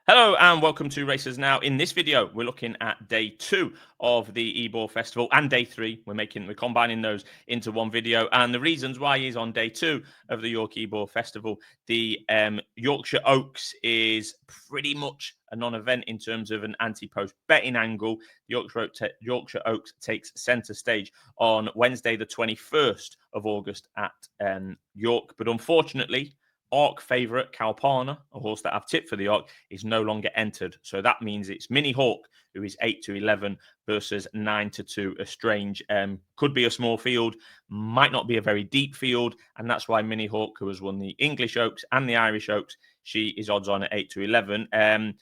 Hello and welcome to Racers Now. In this video, we're looking at day 2 of the Ebor Festival and day 3. We're combining those into one video. And the reasons why is on day 2 of the York Ebor Festival, the Yorkshire Oaks is pretty much a non-event in terms of an anti-post betting angle. Yorkshire Oaks takes centre stage on Wednesday, the 21st of August at York. But unfortunately, Arc favourite Calpana, a horse that I've tipped for the Arc, is no longer entered. So that means it's Mini Hawk, who is 8-11 versus 9-2. A strange, could be a small field, might not be a very deep field. And that's why Mini Hawk, who has won the English Oaks and the Irish Oaks, she is odds on at 8-11.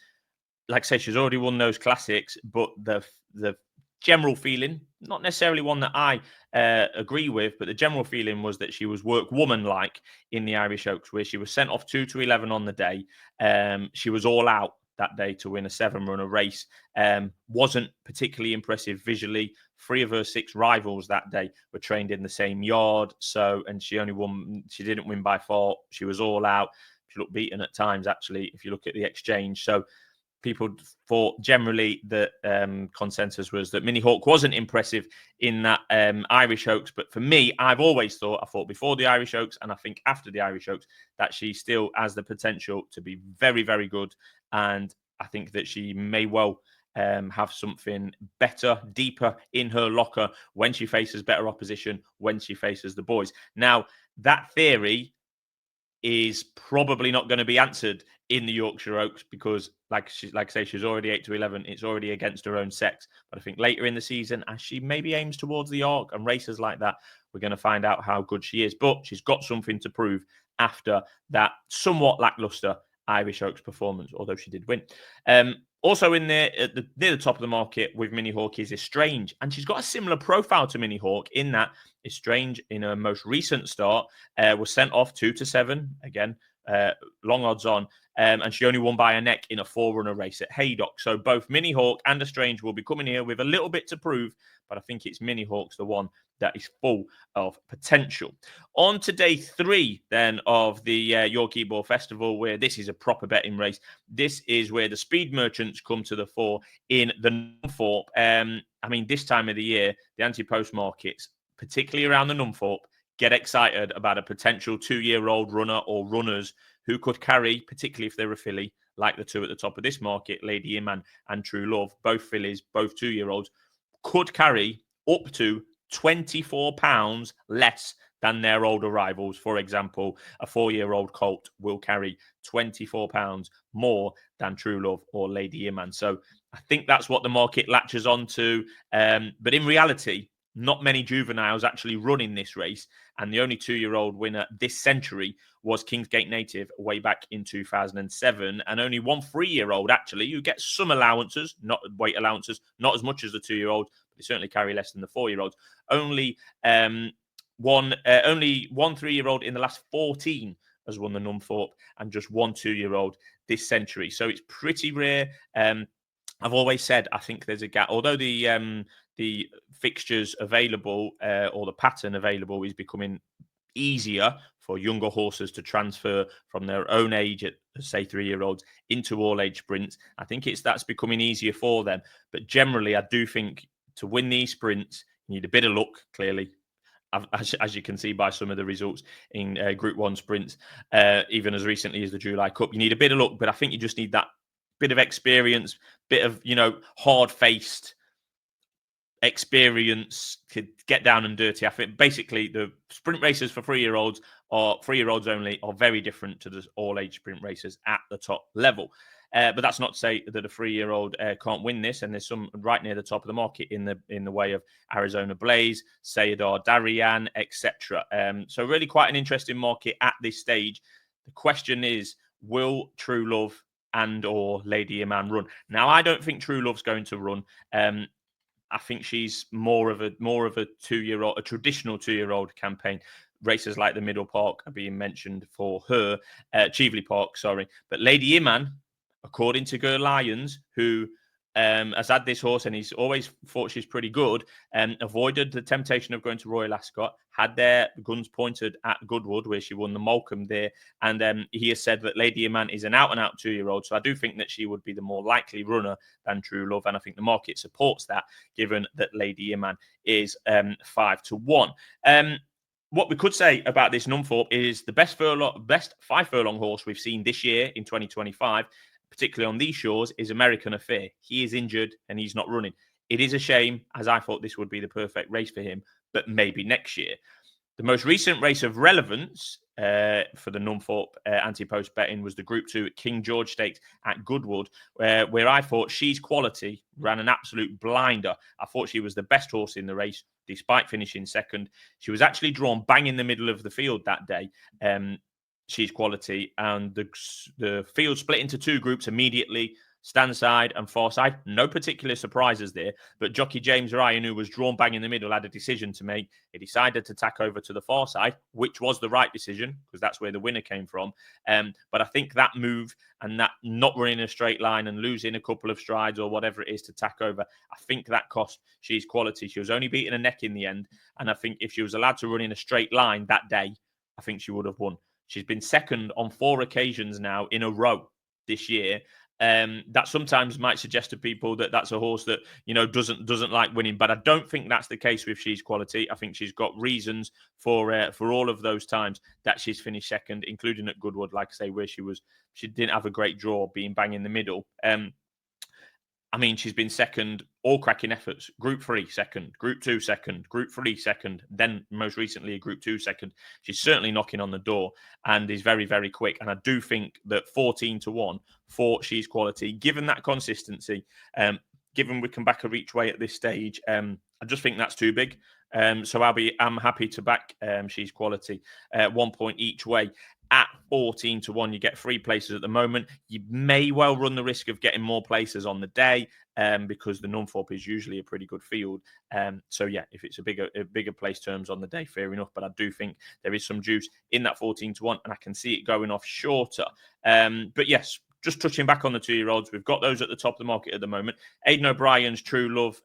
Like I say, she's already won those classics, but the general feeling, not necessarily one that I agree with, but the general feeling was that she was workwoman-like in the Irish Oaks, where she was sent off 2-11 on the day. She was all out that day to win a 7-runner race. Wasn't particularly impressive visually. 3 of her 6 rivals that day were trained in the same yard. And she didn't win by 4. She was all out. She looked beaten at times, actually, if you look at the exchange. So people thought generally that consensus was that Mini Hawk wasn't impressive in that Irish Oaks. But for me, I thought before the Irish Oaks and I think after the Irish Oaks, that she still has the potential to be very, very good. And I think that she may well have something better, deeper in her locker when she faces better opposition, when she faces the boys. Now, that theory is probably not going to be answered in the Yorkshire Oaks because, like I say, she's already 8-11. It's already against her own sex. But I think later in the season, as she maybe aims towards the Arc and races like that, we're going to find out how good she is. But she's got something to prove after that somewhat lackluster Irish Oaks performance, although she did win. Also in there, near the top of the market with Mini Hawk is Estrange. And she's got a similar profile to Mini Hawk in that Estrange, in her most recent start, was sent off 2-7. Again, long odds on. And she only won by a neck in a 4-runner race at Haydock. So both Mini Hawk and Estrange will be coming here with a little bit to prove. But I think it's Mini Hawk's the one that is full of potential. On to day 3, then, of the York Ebor Festival, where this is a proper betting race. This is where the speed merchants come to the fore in the Nunthorpe. This time of the year, the anti-post markets, particularly around the Nunthorpe, get excited about a potential 2-year-old runner or runners who could carry, particularly if they're a filly, like the 2 at the top of this market, Lady Iman and True Love, both fillies, both 2-year-olds, could carry up to £24 less than their older rivals. For example, a 4-year-old colt will carry £24 more than True Love or Lady Iman. So I think that's what the market latches onto. But in reality, not many juveniles actually run in this race. And the only 2-year-old winner this century was Kingsgate Native way back in 2007. And only one 3-year-old, actually, who gets some allowances, not weight allowances, not as much as the 2-year-old, but they certainly carry less than the 4-year-olds. Only one 3-year-old in the last 14 has won the Nunthorpe, and just one 2-year-old this century. So it's pretty rare. I've always said I think there's a gap. Although the fixtures available or the pattern available is becoming easier for younger horses to transfer from their own age at, say, 3-year-olds into all-age sprints. I think that's becoming easier for them. But generally, I do think to win these sprints, you need a bit of luck, clearly, as you can see by some of the results in Group 1 sprints, even as recently as the July Cup. You need a bit of luck, but I think you just need that bit of experience, bit of, hard-faced experience to get down and dirty. I think basically the sprint races for 3-year-olds or 3-year-olds only are very different to the all-age sprint races at the top level. But that's not to say that a 3-year-old can't win this. And there's some right near the top of the market in the way of Arizona Blaze, Sayadar Darian, etc. So really quite an interesting market at this stage. The question is, will True Love and or Lady Iman run? Now, I don't think True Love's going to run. I think she's more of a 2-year-old, a traditional 2-year-old campaign. Races like the Middle Park are being mentioned for her, Cheveley Park, sorry. But Lady Iman, according to Girl Lions, who has had this horse and he's always thought she's pretty good, avoided the temptation of going to Royal Ascot, had their guns pointed at Goodwood, where she won the Moulcombe there. And he has said that Lady Iman is an out-and-out 2-year-old. So I do think that she would be the more likely runner than True Love. And I think the market supports that, given that Lady Iman is 5-1. What we could say about this Nunthorpe is the best 5-furlong horse we've seen this year in 2025, particularly on these shores, is American Affair. He is injured and he's not running. It is a shame, as I thought this would be the perfect race for him, but maybe next year. The most recent race of relevance for the Nunthorpe anti-post betting was the Group 2 King George Stakes at Goodwood, where I thought She's Quality ran an absolute blinder. I thought she was the best horse in the race, despite finishing second. She was actually drawn bang in the middle of the field that day. She's Quality, and the field split into two groups immediately, stand side and far side. No particular surprises there, but jockey James Ryan, who was drawn bang in the middle, had a decision to make. He decided to tack over to the far side, which was the right decision because that's where the winner came from. But I think that move and that not running a straight line and losing a couple of strides or whatever it is to tack over, I think that cost She's Quality. She was only beating a neck in the end, and I think if she was allowed to run in a straight line that day, I think she would have won. She's been second on 4 occasions now in a row this year. That sometimes might suggest to people that that's a horse that, you know, doesn't like winning, but I don't think that's the case with She's Quality. I think she's got reasons for all of those times that she's finished second, including at Goodwood, like I say, where she didn't have a great draw, being bang in the middle. I mean, she's been second, all cracking efforts. Group 3 second, Group 2 second, Group 3 second, then most recently a Group 2 second. She's certainly knocking on the door and is very, very quick. And I do think that 14-1 for She's Quality, given that consistency, given we can back her each way at this stage, I just think that's too big. So I'm happy to back She's Quality 1 point each way. At 14-1, you get 3 places at the moment. You may well run the risk of getting more places on the day because the Nunthorpe is usually a pretty good field. So yeah, if it's a bigger place terms on the day, fair enough. But I do think there is some juice in that 14-1, and I can see it going off shorter. But yes, just touching back on the 2-year-olds, we've got those at the top of the market at the moment. Aidan O'Brien's True Love,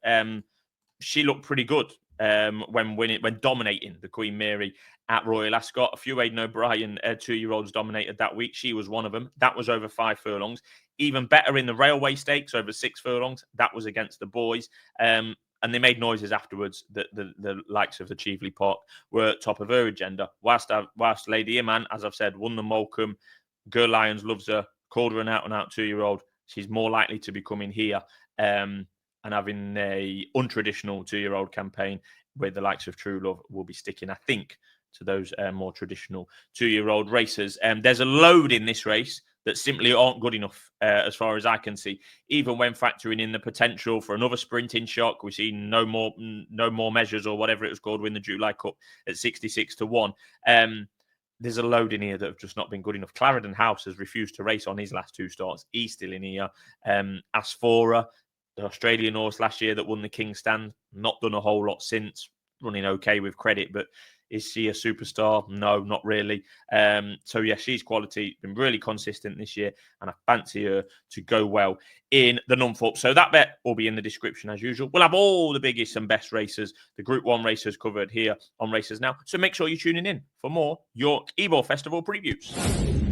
she looked pretty good when dominating the Queen Mary at Royal Ascot. A few Aidan O'Brien 2-year-olds dominated that week. She was one of them. That was over 5 furlongs. Even better in the Railway Stakes, over 6 furlongs. That was against the boys. And they made noises afterwards that the likes of the Cheveley Park were top of her agenda. Whilst Lady Iman, as I've said, won the Moulcombe. Girl Lyons loves her, called her an out-and-out 2-year-old. She's more likely to be coming here and having a untraditional 2-year-old campaign where the likes of True Love will be sticking, I think, to those more traditional 2-year-old racers. There's a load in this race that simply aren't good enough as far as I can see, even when factoring in the potential for another sprinting shock. We see no more measures or whatever it was called win the July Cup at 66-1. There's a load in here that have just not been good enough. Clarendon House has refused to race on his last 2 starts. He's still in here. Asphora, the Australian horse last year that won the King's Stand, not done a whole lot since, running okay with credit, but is she a superstar? No, not really. So yeah, She's Quality, been really consistent this year, and I fancy her to go well in the Nunthorpe. So that bet will be in the description as usual. We'll have all the biggest and best races, the Group 1 races covered here on Racers Now. So make sure you're tuning in for more York Ebor Festival previews.